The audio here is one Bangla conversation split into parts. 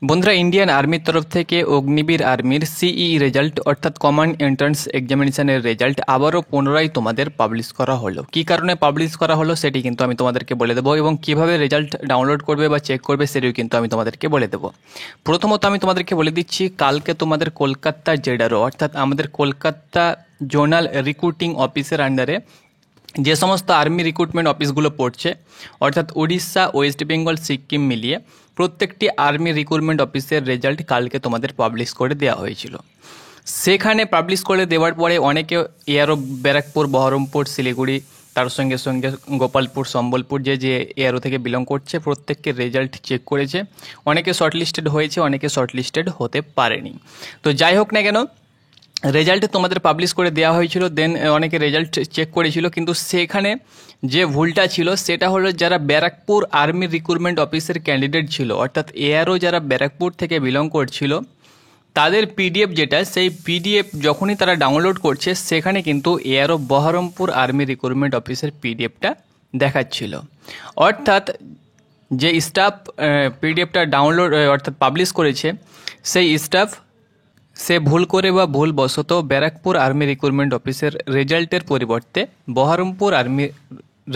বন্ধুরা, ইন্ডিয়ান আর্মির তরফ থেকে অগ্নিবীর আর্মির সিই রেজাল্ট অর্থাৎ কমান্ড এন্ট্রান্স এক্সামিনেশনের রেজাল্ট আবারও পুনরায় তোমাদের পাবলিশ করা হলো। কী কারণে পাবলিশ করা হলো সেটি কিন্তু আমি তোমাদেরকে বলে দেবো, এবং কীভাবে রেজাল্ট ডাউনলোড করবে বা চেক করবে সেটিও কিন্তু আমি তোমাদেরকে বলে দেবো। প্রথমত আমি তোমাদেরকে বলে দিচ্ছি, কালকে তোমাদের কলকাতা জেডারও অর্থাৎ আমাদের কলকাতা জোনাল রিক্রুটিং অফিসের আন্ডারে যে সমস্ত আর্মি রিক্রুটমেন্ট অফিসগুলো পড়ছে, অর্থাৎ উড়িষ্যা, ওয়েস্ট বেঙ্গল, সিকিম মিলিয়ে প্রত্যেকটি আর্মি রিক্রুটমেন্ট অফিসের রেজাল্ট কালকে তোমাদের পাবলিশ করে দেওয়া হয়েছিল। সেখানে পাবলিশ করে দেওয়ার পরে অনেকে এয়ারো ব্যারাকপুর, বহরমপুর, শিলিগুড়ি, তার সঙ্গে সঙ্গে গোপালপুর, সম্বলপুর যে এয়ারো থেকে বিলং করছে প্রত্যেককে রেজাল্ট চেক করেছে। অনেকে শর্টলিস্টেড হয়েছে, অনেকে শর্টলিস্টেড হতে পারেনি। তো যাই হোক না কেন, রেজাল্ট তোমাদের পাবলিশ করে দেওয়া হয়েছিল, দেন অনেকে রেজাল্ট চেক করেছিল, কিন্তু সেখানে যে ভুলটা ছিল সেটা হলো যারা ব্যারাকপুর আর্মি রিক্রুটমেন্ট অফিসের ক্যান্ডিডেট ছিল, অর্থাৎ এয়ারও যারা ব্যারাকপুর থেকে বিলং করছিল, তাদের পিডিএফ যেটা, সেই পিডিএফ যখনই তারা ডাউনলোড করছে সেখানে কিন্তু এয়ারও বহরমপুর আর্মি রিক্রুটমেন্ট অফিসের পিডিএফটা দেখাচ্ছিল। অর্থাৎ যে স্টাফ পিডিএফটা ডাউনলোড অর্থাৎ পাবলিশ করেছে, সেই স্টাফ সে ভুল করে বা ভুলবশত ব্যারাকপুর আর্মি রিক্রুটমেন্ট অফিসের রেজাল্টের পরিবর্তে বহরমপুর আর্মি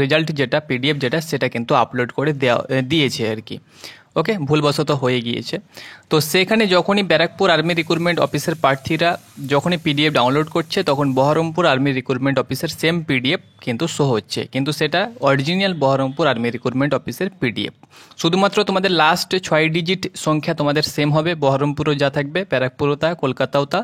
রেজাল্ট যেটা পিডিএফ যেটা সেটা কিন্তু আপলোড করে দিয়েছে আর কি। ওকে, ভুলবশত হয়ে গিয়েছে। তো সেখানে যখনই ব্যারাকপুর আর্মি রিক্রুটমেন্ট অফিসের প্রার্থীরা যখনই পিডিএফ ডাউনলোড করছে, তখন বহরমপুর আর্মি রিক্রুটমেন্ট অফিসের সেম পিডিএফ কিন্তু শো হচ্ছে, কিন্তু সেটা অরিজিনাল বহরমপুর আর্মি রিক্রুটমেন্ট অফিসের পিডিএফ। শুধুমাত্র তোমাদের লাস্ট 6 ডিজিট সংখ্যা তোমাদের সেম হবে, বহরমপুরও যা থাকবে, ব্যারাকপুরও তা, কলকাতাও তা,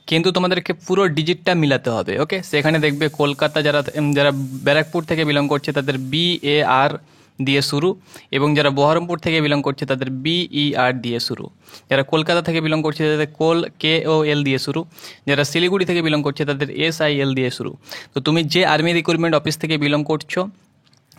কিন্তু তোমাদেরকে পুরো ডিজিটটা মিলাতে হবে। ওকে, সেখানে দেখবে কলকাতা যারা যারা ব্যারাকপুর থেকে বিলং করছে তাদের BAR দিয়ে শুরু, এবং যারা বহরমপুর থেকে বিলং করছে তাদের BER দিয়ে শুরু, যারা কলকাতা থেকে বিলং করছে তাদের KOL দিয়ে শুরু, যারা শিলিগুড়ি থেকে বিলং করছে তাদের SIL দিয়ে শুরু। তো তুমি যে আর্মি রিক্রুটমেন্ট অফিস থেকে বিলং করছো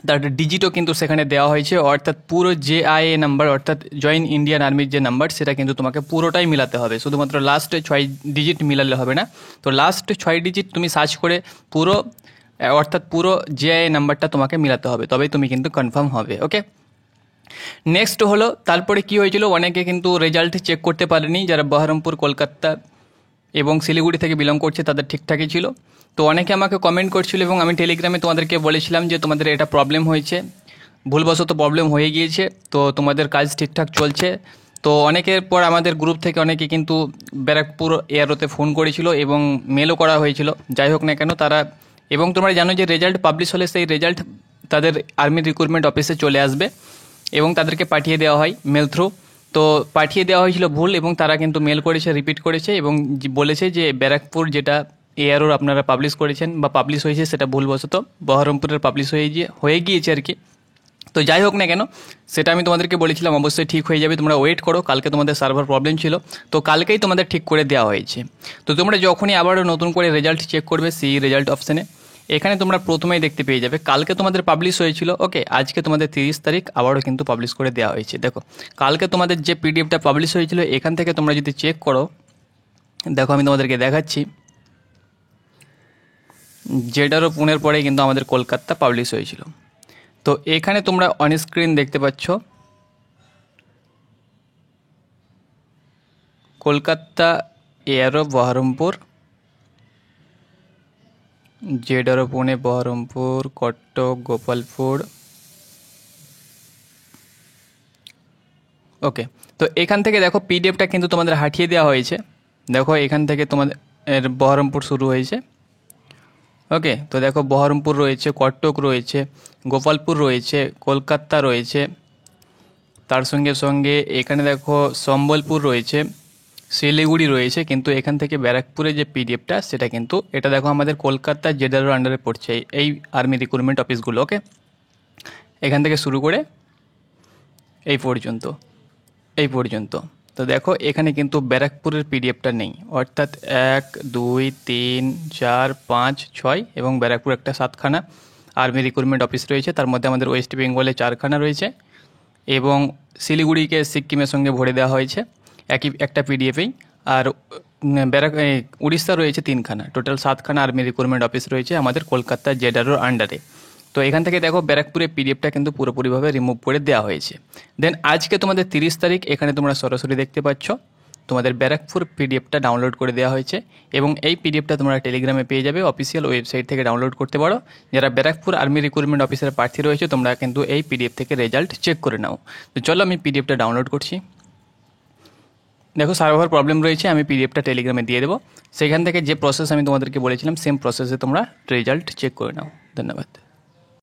তার ডিজিটও কিন্তু সেখানে দেওয়া হয়েছে, অর্থাৎ পুরো JIA নাম্বার অর্থাৎ জয়েন ইন্ডিয়ান আর্মির যে নাম্বার সেটা কিন্তু তোমাকে পুরোটাই মিলাতে হবে, শুধুমাত্র লাস্ট 6 ডিজিট মিলালে হবে না। তো লাস্ট 6 ডিজিট তুমি সার্চ করে পুরো অর্থাৎ পুরো JIA নাম্বারটা তোমাকে মিলাতে হবে, তবেই তুমি কিন্তু কনফার্ম হবে। ওকে, নেক্সট হলো তারপরে কি হয়েছিল, অনেকে কিন্তু রেজাল্ট চেক করতে পারেনি, যারা বহরমপুর, কলকাতা এবং শিলিগুড়ি থেকে বিলং করছে তাদের ঠিকঠাকই ছিল। তো অনেকে আমাকে কমেন্ট করছিল এবং আমি টেলিগ্রামে তোমাদেরকে বলেছিলাম যে তোমাদের এটা প্রবলেম হয়েছে, ভুলবশত প্রবলেম হয়ে গিয়েছে, তো তোমাদের কাজ ঠিকঠাক চলছে। তো অনেকের পর আমাদের গ্রুপ থেকে অনেকে কিন্তু ব্যারাকপুর এয়ারোতে ফোন করেছিল এবং মেলও করা হয়েছিল। যাই হোক না কেন তারা, এবং তোমরা জানো যে রেজাল্ট পাবলিশ হলে সেই রেজাল্ট তাদের আর্মি রিক্রুটমেন্ট অফিসে চলে আসবে এবং তাদেরকে পাঠিয়ে দেওয়া হয় মেল থ্রু। তো পাঠিয়ে দেওয়া হয়েছিল ভুল, এবং তারা কিন্তু মেল করেছে, রিপিট করেছে এবং বলেছে যে ব্যারাকপুর যেটা এয়ারোর আপনারা পাবলিশ করেছেন বা পাবলিশ হয়েছে সেটা ভুলবশত বহরমপুরের পাবলিশ হয়ে গিয়েছে আর কি। তো যাই হোক না কেন, সেটা আমি তোমাদেরকে বলেছিলাম অবশ্যই ঠিক হয়ে যাবে, তোমরা ওয়েট করো, কালকে তোমাদের সার্ভার প্রবলেম ছিল, তো কালকেই তোমাদের ঠিক করে দেওয়া হয়েছে। তো তোমরা যখনই আবারও নতুন করে রেজাল্ট চেক করবে সেই রেজাল্ট অপশানে, এখানে তোমরা প্রথমেই দেখতে পেয়ে যাবে কালকে তোমাদের পাবলিশ হয়েছিল। ওকে, আজকে তোমাদের 30 তারিখ আবারও কিন্তু পাবলিশ করে দেওয়া হয়েছে। দেখো কালকে তোমাদের যে পিডিএফটা পাবলিশ হয়েছিল এখান থেকে তোমরা যদি চেক করো, দেখো আমি তোমাদেরকে দেখাচ্ছি, যেটারও পুনের পরে কিন্তু আমাদের কলকাতা পাবলিশ হয়েছিল। তো এখানে তোমরা অন স্ক্রিন দেখতে পাচ্ছ কলকাতা এয়ারো বহরমপুর, জেডারো পুনে, বহরমপুর, কটক, গোপালপুর। ওকে, তো এখান থেকে দেখো পিডিএফটা কিন্তু তোমাদের হাঁটিয়ে দেওয়া হয়েছে। দেখো এখান থেকে তোমাদের বহরমপুর শুরু হয়েছে। ওকে, তো দেখো বহরমপুর রয়েছে, কটক রয়েছে, গোপালপুর রয়েছে, কলকাতা রয়েছে, তার সঙ্গে সঙ্গে এখানে দেখো সম্বলপুর রয়েছে, শিলিগুড়ি রয়েছে, কিন্তু এখান থেকে ব্যারাকপুরে যে পিডিএফটা সেটা কিন্তু এটা দেখো আমাদের কলকাতা জেডারোর আন্ডারে পড়ছে এই আর্মি রিক্রুটমেন্ট অফিসগুলো। ওকে, এখান থেকে শুরু করে এই পর্যন্ত তো দেখো এখানে কিন্তু ব্যারাকপুরের পিডিএফটা নেই, অর্থাৎ 1, 2, 3, 4, 5, 6 এবং ব্যারাকপুর একটা 7খানা আর্মি রিক্রুটমেন্ট অফিস রয়েছে, তার মধ্যে আমাদের ওয়েস্ট বেঙ্গলে 4খানা রয়েছে এবং শিলিগুড়িকে সিকিমের সঙ্গে ভরে দেওয়া হয়েছে একটা পিডিএফেই। আর উড়িষ্যা রয়েছে 3খানা, টোটাল 7খানা আর্মি রিক্রুটমেন্ট অফিস রয়েছে আমাদের কলকাতা জেডারোর আন্ডারে। তো এখান থেকে দেখো ব্যারাকপুরের পিডিএফটা কিন্তু পুরোপুরিভাবে রিমুভ করে দেওয়া হয়েছে। দেন আজকে তোমাদের 30 তারিখ, এখানে তোমরা সরাসরি দেখতে পাচ্ছ তোমাদের ব্যারাকপুর পিডিএফটা ডাউনলোড করে দেওয়া হয়েছে এবং এই পিডিএফটা তোমরা টেলিগ্রামে পেয়ে যাবে, অফিসিয়াল ওয়েবসাইট থেকে ডাউনলোড করতে পারো। যারা ব্যারাকপুর আর্মি রিক্রুটমেন্ট অফিসার প্রার্থী রয়েছে তোমরা কিন্তু এই পিডিএফ থেকে রেজাল্ট চেক করে নাও। তো চলো আমি পিডিএফটা ডাউনলোড করছি। দেখো সার্ভার প্রবলেম রয়েছে, আমি পিডিএফটা টেলিগ্রামে দিয়ে দেবো। সেখান থেকে যে প্রসেস আমি তোমাদেরকে বলেছিলাম সেম প্রসেসে তোমরা রেজাল্ট চেক করে নাও। ধন্যবাদ।